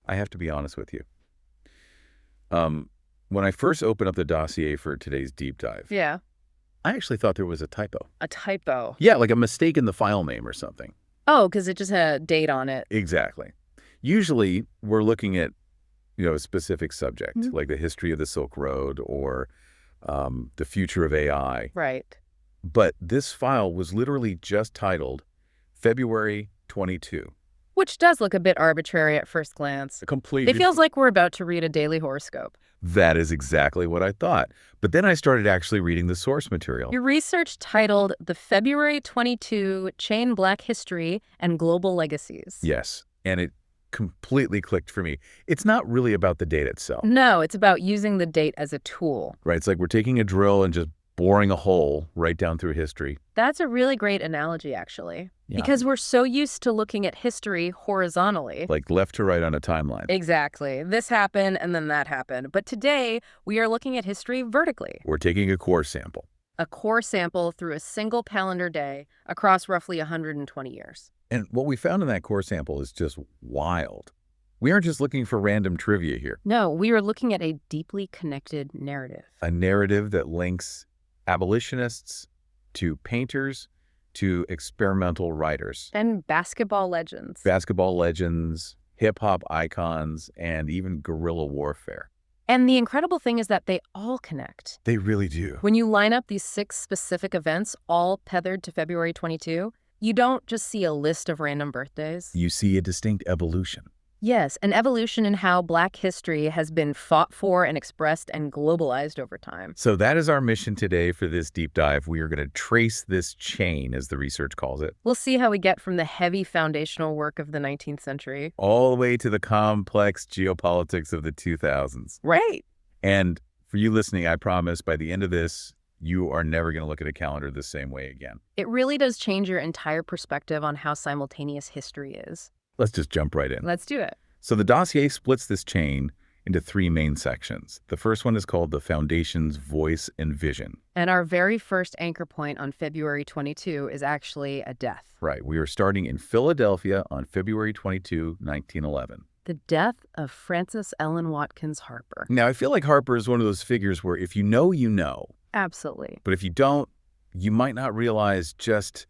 I have to be honest with you. When I first opened up the dossier for today's deep dive, Yeah. I actually thought there was a typo. A typo. Yeah, like a mistake in the file name or something. Oh, because it just had a date on it. Exactly. Usually, we're looking at, a specific subject, like the history of the Silk Road or the future of AI. Right. But this file was literally just titled February 22. Which does look a bit arbitrary at first glance. Completely. It feels like we're about to read a daily horoscope. That is exactly what I thought. But then I started actually reading the source material. Your research titled The February 22 Chain Black History and Global Legacies. Yes, and it completely clicked for me. It's not really about the date itself. No, it's about using the date as a tool. Right, it's like we're taking a drill and just boring a hole right down through history. That's a really great analogy, actually. Yeah. Because we're so used to looking at history horizontally. Like left to right on a timeline. Exactly. This happened and then that happened. But today, we are looking at history vertically. We're taking a core sample. A core sample through a single calendar day across roughly 120 years. And what we found in that core sample is just wild. We aren't just looking for random trivia here. No, we are looking at a deeply connected narrative. A narrative that links abolitionists to painters to experimental writers. And basketball legends. Basketball legends, hip-hop icons, and even guerrilla warfare. And the incredible thing is that they all connect. They really do. When you line up these 6 specific events, all tethered to February 22, you don't just see a list of random birthdays. You see a distinct evolution. Yes, an evolution in how Black history has been fought for and expressed and globalized over time. So that is our mission today for this deep dive. We are going to trace this chain, as the research calls it. We'll see how we get from the heavy foundational work of the 19th century. All the way to the complex geopolitics of the 2000s. Right. And for you listening, I promise by the end of this, you are never going to look at a calendar the same way again. It really does change your entire perspective on how simultaneous history is. Let's just jump right in. Let's do it. So the dossier splits this chain into 3 main sections. The first one is called the Foundation's Voice and Vision. And our very first anchor point on February 22 is actually a death. Right. We are starting in Philadelphia on February 22, 1911. The death of Frances Ellen Watkins Harper. Now, I feel like Harper is one of those figures where if you know, you know. Absolutely. But if you don't, you might not realize just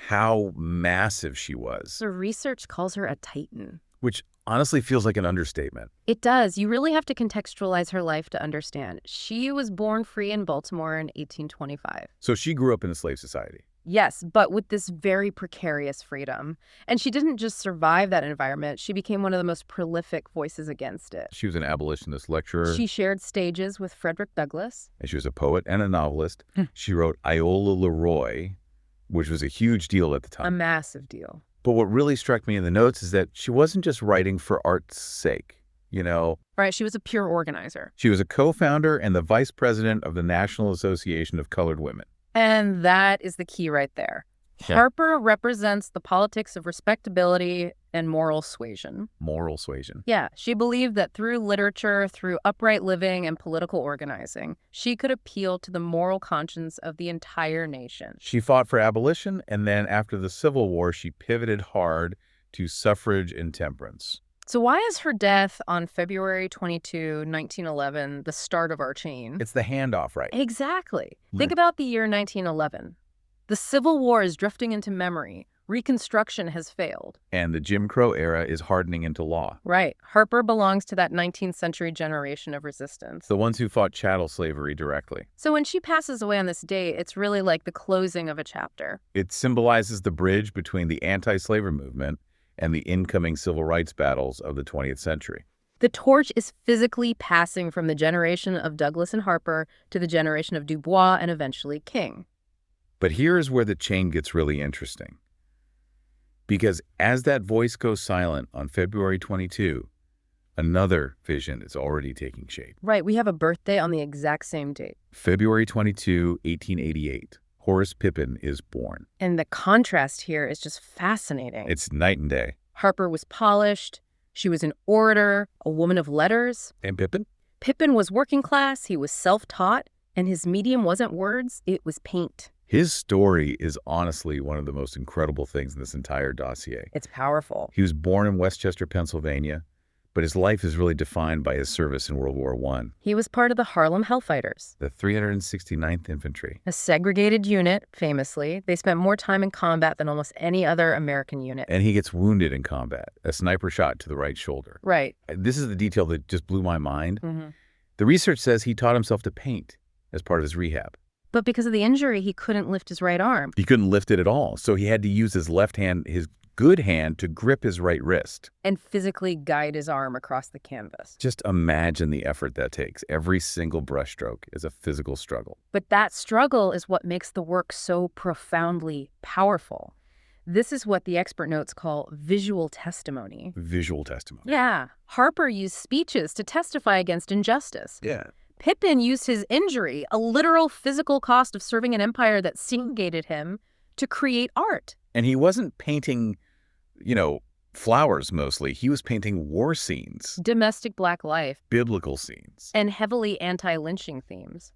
how massive she was. The research calls her a titan. Which honestly feels like an understatement. It does. You really have to contextualize her life to understand. She was born free in Baltimore in 1825. So she grew up in a slave society. Yes, but with this very precarious freedom. And she didn't just survive that environment. She became one of the most prolific voices against it. She was an abolitionist lecturer. She shared stages with Frederick Douglass. And she was a poet and a novelist. She wrote Iola Leroy, which was a huge deal at the time. A massive deal. But what really struck me in the notes is that she wasn't just writing for art's sake, Right, she was a pure organizer. She was a co-founder and the vice president of the National Association of Colored Women. And that is the key right there. Yeah. Harper represents the politics of respectability and moral suasion. Moral suasion. Yeah, she believed that through literature, through upright living and political organizing, she could appeal to the moral conscience of the entire nation. She fought for abolition, and then after the Civil War, she pivoted hard to suffrage and temperance. So why is her death on February 22, 1911, the start of our chain? It's the handoff, right? Exactly. Think about the year 1911. The Civil War is drifting into memory. Reconstruction has failed. And the Jim Crow era is hardening into law. Right. Harper belongs to that 19th century generation of resistance. The ones who fought chattel slavery directly. So when she passes away on this date, it's really like the closing of a chapter. It symbolizes the bridge between the anti-slavery movement and the incoming civil rights battles of the 20th century. The torch is physically passing from the generation of Douglass and Harper to the generation of Du Bois and eventually King. But here is where the chain gets really interesting. Because as that voice goes silent on February 22, another vision is already taking shape. Right, we have a birthday on the exact same date. February 22, 1888. Horace Pippin is born. And the contrast here is just fascinating. It's night and day. Harper was polished. She was an orator, a woman of letters. And Pippin? Pippin was working class. He was self-taught. And his medium wasn't words, it was paint. His story is honestly one of the most incredible things in this entire dossier. It's powerful. He was born in Westchester, Pennsylvania, but his life is really defined by his service in World War I. He was part of the Harlem Hellfighters, The 369th Infantry. a segregated unit, famously. They spent more time in combat than almost any other American unit. And he gets wounded in combat, a sniper shot to the right shoulder. Right. This is the detail that just blew my mind. Mm-hmm. The research says he taught himself to paint as part of his rehab. But because of the injury, he couldn't lift his right arm. He couldn't lift it at all, so he had to use his left hand, his good hand, to grip his right wrist. And physically guide his arm across the canvas. Just imagine the effort that takes. Every single brushstroke is a physical struggle. But that struggle is what makes the work so profoundly powerful. This is what the expert notes call visual testimony. Visual testimony. Yeah. Harper used speeches to testify against injustice. Yeah. Pippin used his injury, a literal physical cost of serving an empire that subjugated him, to create art. And he wasn't painting, flowers mostly. He was painting war scenes, Domestic black life, biblical scenes. and heavily anti-lynching themes.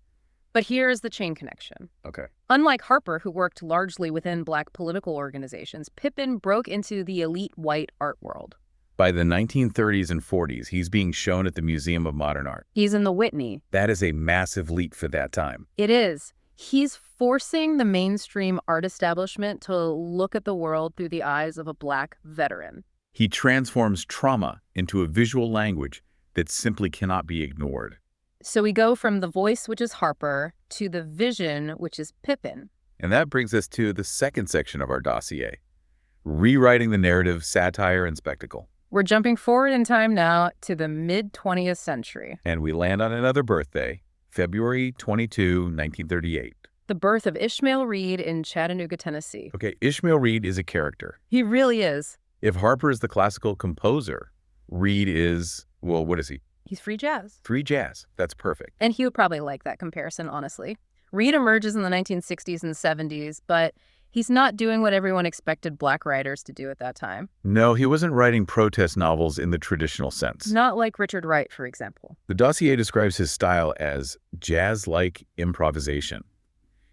But here's the chain connection. Okay. Unlike Harper, who worked largely within black political organizations, Pippin broke into the elite white art world. By the 1930s and 40s, he's being shown at the Museum of Modern Art. He's in the Whitney. That is a massive leap for that time. It is. He's forcing the mainstream art establishment to look at the world through the eyes of a black veteran. He transforms trauma into a visual language that simply cannot be ignored. So we go from the voice, which is Harper, to the vision, which is Pippin. And that brings us to the second section of our dossier, rewriting the narrative, satire, and spectacle. We're jumping forward in time now to the mid-20th century. And we land on another birthday, February 22, 1938. The birth of Ishmael Reed in Chattanooga, Tennessee. Okay, Ishmael Reed is a character. He really is. If Harper is the classical composer, Reed is, well, what is he? He's free jazz. Free jazz. That's perfect. And he would probably like that comparison, honestly. Reed emerges in the 1960s and 70s, but he's not doing what everyone expected black writers to do at that time. No, he wasn't writing protest novels in the traditional sense. Not like Richard Wright, for example. The dossier describes his style as jazz-like improvisation.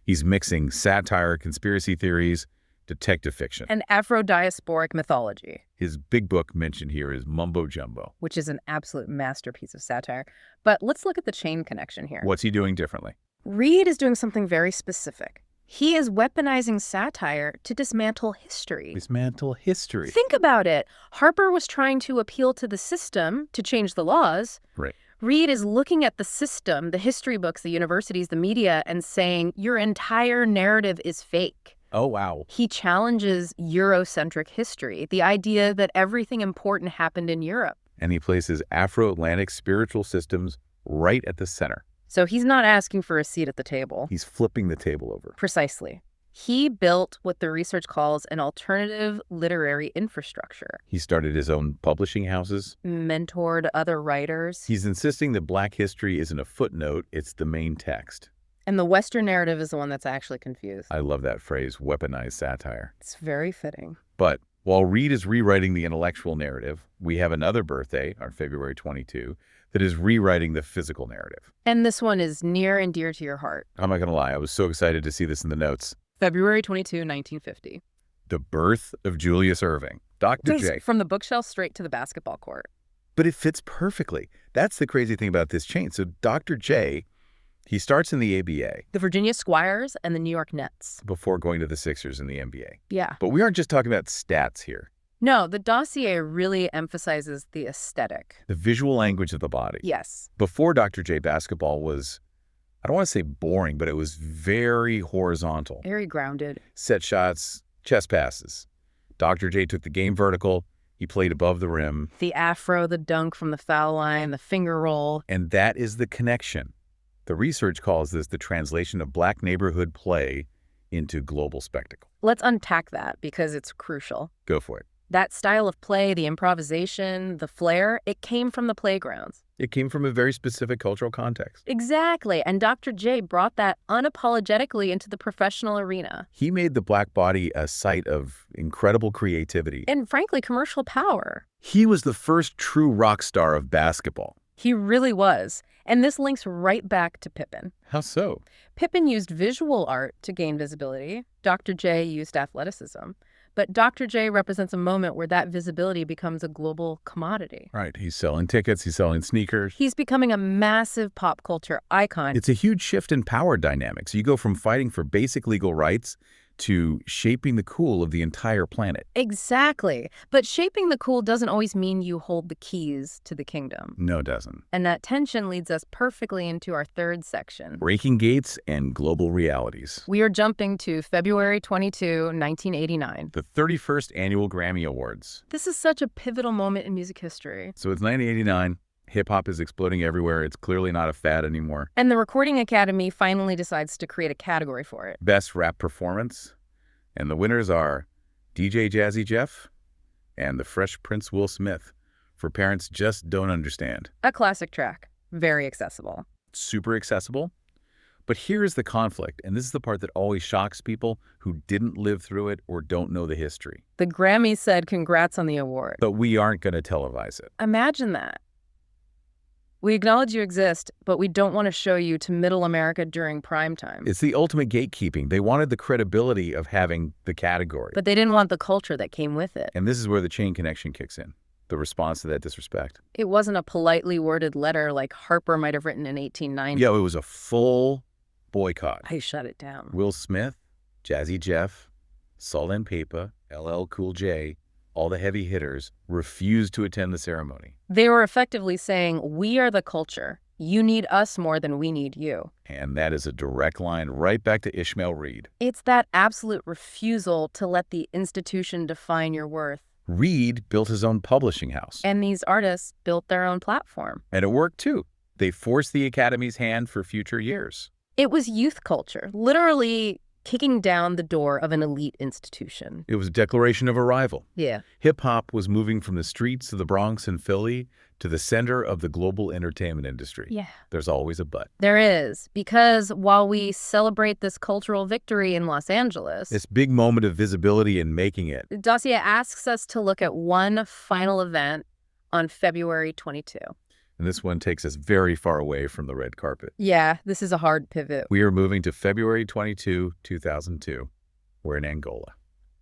He's mixing satire, conspiracy theories, detective fiction. And Afro-diasporic mythology. His big book mentioned here is Mumbo Jumbo. Which is an absolute masterpiece of satire. But let's look at the chain connection here. What's he doing differently? Reed is doing something very specific. He is weaponizing satire to dismantle history. Dismantle history. Think about it. Harper was trying to appeal to the system to change the laws. Right. Reed is looking at the system, the history books, the universities, the media, and saying, your entire narrative is fake. Oh, wow. He challenges Eurocentric history, the idea that everything important happened in Europe. And he places Afro-Atlantic spiritual systems right at the center. So he's not asking for a seat at the table. He's flipping the table over. Precisely. He built what the research calls an alternative literary infrastructure. He started his own publishing houses. Mentored other writers. He's insisting that Black history isn't a footnote, it's the main text. And the Western narrative is the one that's actually confused. I love that phrase, weaponized satire. It's very fitting. But while Reed is rewriting the intellectual narrative, we have another birthday on February 22 that is rewriting the physical narrative. And this one is near and dear to your heart. I'm not going to lie, I was so excited to see this in the notes. February 22, 1950. The birth of Julius Erving, Dr. J. From the bookshelf straight to the basketball court. But it fits perfectly. That's the crazy thing about this chain. So Dr. J, he starts in the ABA. The Virginia Squires and the New York Nets. Before going to the Sixers in the NBA. Yeah. But we aren't just talking about stats here. No, the dossier really emphasizes the aesthetic. The visual language of the body. Yes. Before Dr. J, basketball was, I don't want to say boring, but it was very horizontal. Very grounded. Set shots, chest passes. Dr. J took the game vertical. He played above the rim. The afro, the dunk from the foul line, the finger roll. And that is the connection. The research calls this the translation of Black neighborhood play into global spectacle. Let's unpack that because it's crucial. Go for it. That style of play, the improvisation, the flair, it came from the playgrounds. It came from a very specific cultural context. Exactly. And Dr. J brought that unapologetically into the professional arena. He made the Black body a site of incredible creativity. And frankly, commercial power. He was the first true rock star of basketball. He really was. And this links right back to Pippin. How so? Pippin used visual art to gain visibility. Dr. J used athleticism. But Dr. J represents a moment where that visibility becomes a global commodity. Right. He's selling tickets. He's selling sneakers. He's becoming a massive pop culture icon. It's a huge shift in power dynamics. You go from fighting for basic legal rights to shaping the cool of the entire planet. Exactly. But shaping the cool doesn't always mean you hold the keys to the kingdom. No, it doesn't. And that tension leads us perfectly into our third section. Breaking gates and global realities. We are jumping to February 22, 1989. The 31st Annual Grammy Awards. This is such a pivotal moment in music history. So it's 1989. Hip-hop is exploding everywhere. It's clearly not a fad anymore. And the Recording Academy finally decides to create a category for it. Best Rap Performance. And the winners are DJ Jazzy Jeff and the Fresh Prince Will Smith for Parents Just Don't Understand. A classic track. Very accessible. Super accessible. But here's the conflict, and this is the part that always shocks people who didn't live through it or don't know the history. The Grammy said congrats on the award. But we aren't going to televise it. Imagine that. We acknowledge you exist, but we don't want to show you to middle America during prime time. It's the ultimate gatekeeping. They wanted the credibility of having the category. But they didn't want the culture that came with it. And this is where the chain connection kicks in, the response to that disrespect. It wasn't a politely worded letter like Harper might have written in 1890. Yeah, it was a full boycott. I shut it down. Will Smith, Jazzy Jeff, Salt and Pepper, LL Cool J, all the heavy hitters refused to attend the ceremony. They were effectively saying, we are the culture. You need us more than we need you. And that is a direct line right back to Ishmael Reed. It's that absolute refusal to let the institution define your worth. Reed built his own publishing house. And these artists built their own platform. And it worked too. They forced the Academy's hand for future years. It was youth culture, literally kicking down the door of an elite institution. It was a declaration of arrival. Yeah. Hip-hop was moving from the streets of the Bronx and Philly to the center of the global entertainment industry. Yeah. There's always a but. There is, because while we celebrate this cultural victory in Los Angeles, This big moment of visibility in making it. the dossier asks us to look at one final event on February 22. And this one takes us very far away from the red carpet. Yeah, this is a hard pivot. We are moving to February 22, 2002. We're in Angola.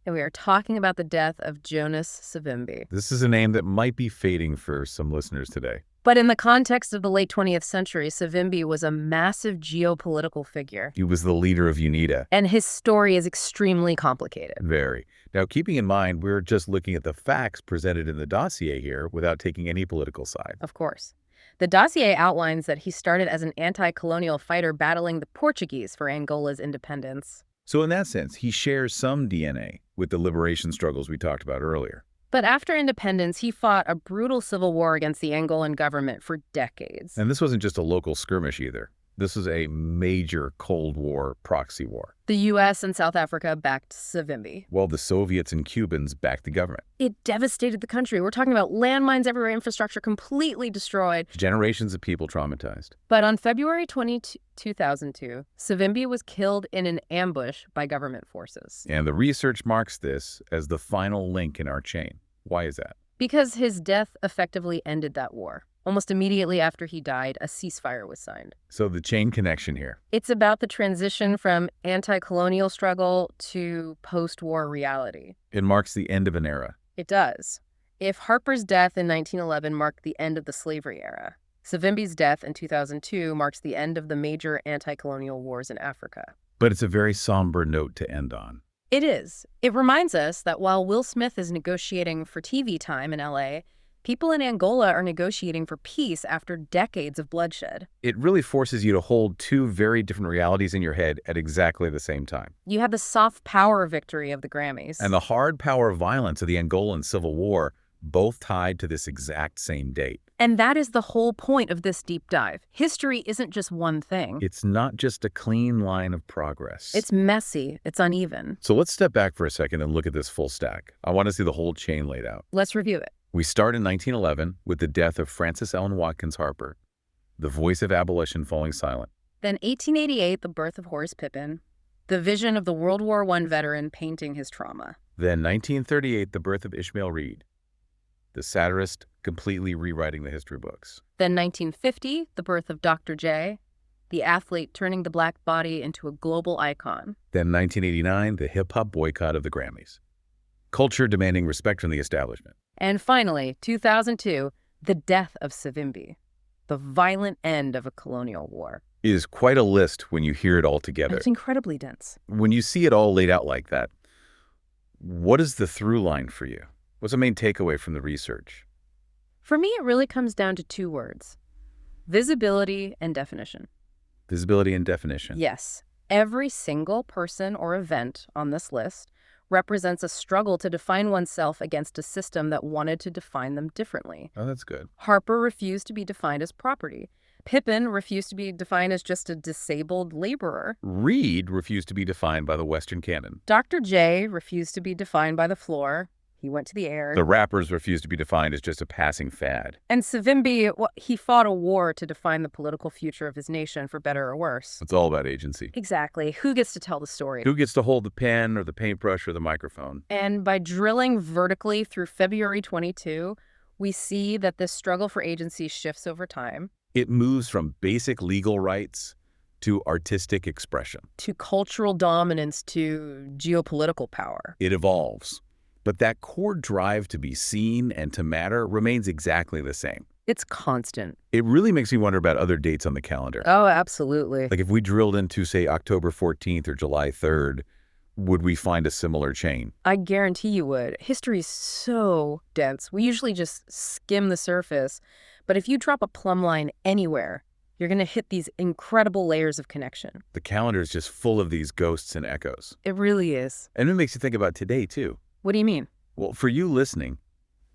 And we are talking about the death of Jonas Savimbi. This is a name that might be fading for some listeners today. But in the context of the late 20th century, Savimbi was a massive geopolitical figure. He was the leader of UNITA. And his story is extremely complicated. Very. Now, keeping in mind, we're just looking at the facts presented in the dossier here without taking any political side. Of course. The dossier outlines that he started as an anti-colonial fighter battling the Portuguese for Angola's independence. So in that sense, he shares some DNA with the liberation struggles we talked about earlier. But after independence, he fought a brutal civil war against the Angolan government for decades. And this wasn't just a local skirmish either. This was a major Cold War proxy war. The U.S. and South Africa backed Savimbi. While the Soviets and Cubans backed the government. It devastated the country. We're talking about landmines everywhere, infrastructure completely destroyed. Generations of people traumatized. But on February 22, 2002, Savimbi was killed in an ambush by government forces. And the research marks this as the final link in our chain. Why is that? Because his death effectively ended that war. Almost immediately after he died, a ceasefire was signed. So the chain connection here. It's about the transition from anti-colonial struggle to post-war reality. It marks the end of an era. It does. If Harper's death in 1911 marked the end of the slavery era, Savimbi's death in 2002 marks the end of the major anti-colonial wars in Africa. But it's a very somber note to end on. It is. It reminds us that while Will Smith is negotiating for TV time in LA, people in Angola are negotiating for peace after decades of bloodshed. It really forces you to hold two very different realities in your head at exactly the same time. You have the soft power victory of the Grammys. And the hard power violence of the Angolan Civil War, both tied to this exact same date. And that is the whole point of this deep dive. History isn't just one thing. It's not just a clean line of progress. It's messy. It's uneven. So let's step back for a second and look at this full stack. I want to see the whole chain laid out. Let's review it. We start in 1911 with the death of Frances Ellen Watkins Harper, the voice of abolition falling silent. Then 1888, the birth of Horace Pippin, the vision of the World War I veteran painting his trauma. Then 1938, the birth of Ishmael Reed, the satirist completely rewriting the history books. Then 1950, the birth of Dr. J, the athlete turning the black body into a global icon. Then 1989, the hip-hop boycott of the Grammys. culture demanding respect from the establishment. And finally, 2002, the death of Savimbi, the violent end of a colonial war. It is quite a list when you hear it all together. It's incredibly dense. When you see it all laid out like that, what is the through line for you? What's the main takeaway from the research? For me, it really comes down to two words: visibility and definition. Visibility and definition. Yes, every single person or event on this list represents a struggle to define oneself against a system that wanted to define them differently. Oh, that's good. Harper refused to be defined as property. Pippin refused to be defined as just a disabled laborer. Reed refused to be defined by the Western canon. Dr. J refused to be defined by the floor. He went to the air. The rappers refused to be defined as just a passing fad. And Savimbi, well, he fought a war to define the political future of his nation, for better or worse. It's all about agency. Exactly. Who gets to tell the story? Who gets to hold the pen or the paintbrush or the microphone? And by drilling vertically through February 22, we see that this struggle for agency shifts over time. It moves from basic legal rights to artistic expression. To cultural dominance, to geopolitical power. It evolves. But that core drive to be seen and to matter remains exactly the same. It's constant. It really makes me wonder about other dates on the calendar. Oh, absolutely. Like if we drilled into, say, October 14th or July 3rd, would we find a similar chain? I guarantee you would. History is so dense. We usually just skim the surface. But if you drop a plumb line anywhere, you're going to hit these incredible layers of connection. The calendar is just full of these ghosts and echoes. It really is. And it makes you think about today, too. What do you mean? Well, for you listening,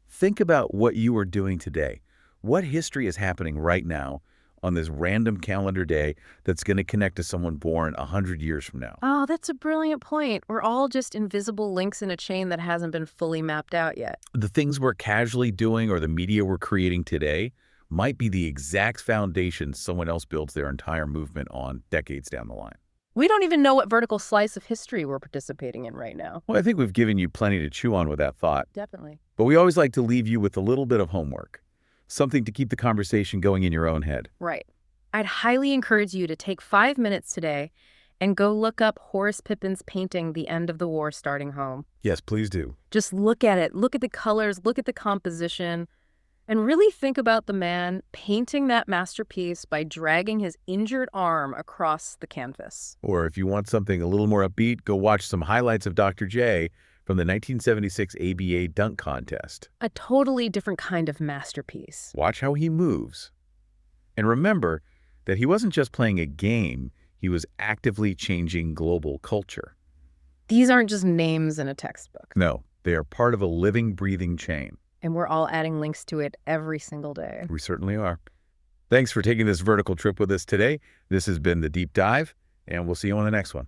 think about what you are doing today. What history is happening right now on this random calendar day that's going to connect to someone born 100 years from now? Oh, that's a brilliant point. We're all just invisible links in a chain that hasn't been fully mapped out yet. The things we're casually doing or the media we're creating today might be the exact foundation someone else builds their entire movement on decades down the line. We don't even know what vertical slice of history we're participating in right now. Well, I think we've given you plenty to chew on with that thought. Definitely. But we always like to leave you with a little bit of homework, something to keep the conversation going in your own head. Right. I'd highly encourage you to take 5 minutes today and go look up Horace Pippin's painting, The End of the War Starting Home. Yes, please do. Just look at it. Look at the colors. Look at the composition. And really think about the man painting that masterpiece by dragging his injured arm across the canvas. Or if you want something a little more upbeat, go watch some highlights of Dr. J from the 1976 ABA dunk contest. A totally different kind of masterpiece. Watch how he moves. And remember that he wasn't just playing a game, he was actively changing global culture. These aren't just names in a textbook. No, they are part of a living, breathing chain. And we're all adding links to it every single day. We certainly are. Thanks for taking this vertical trip with us today. This has been The Deep Dive, and we'll see you on the next one.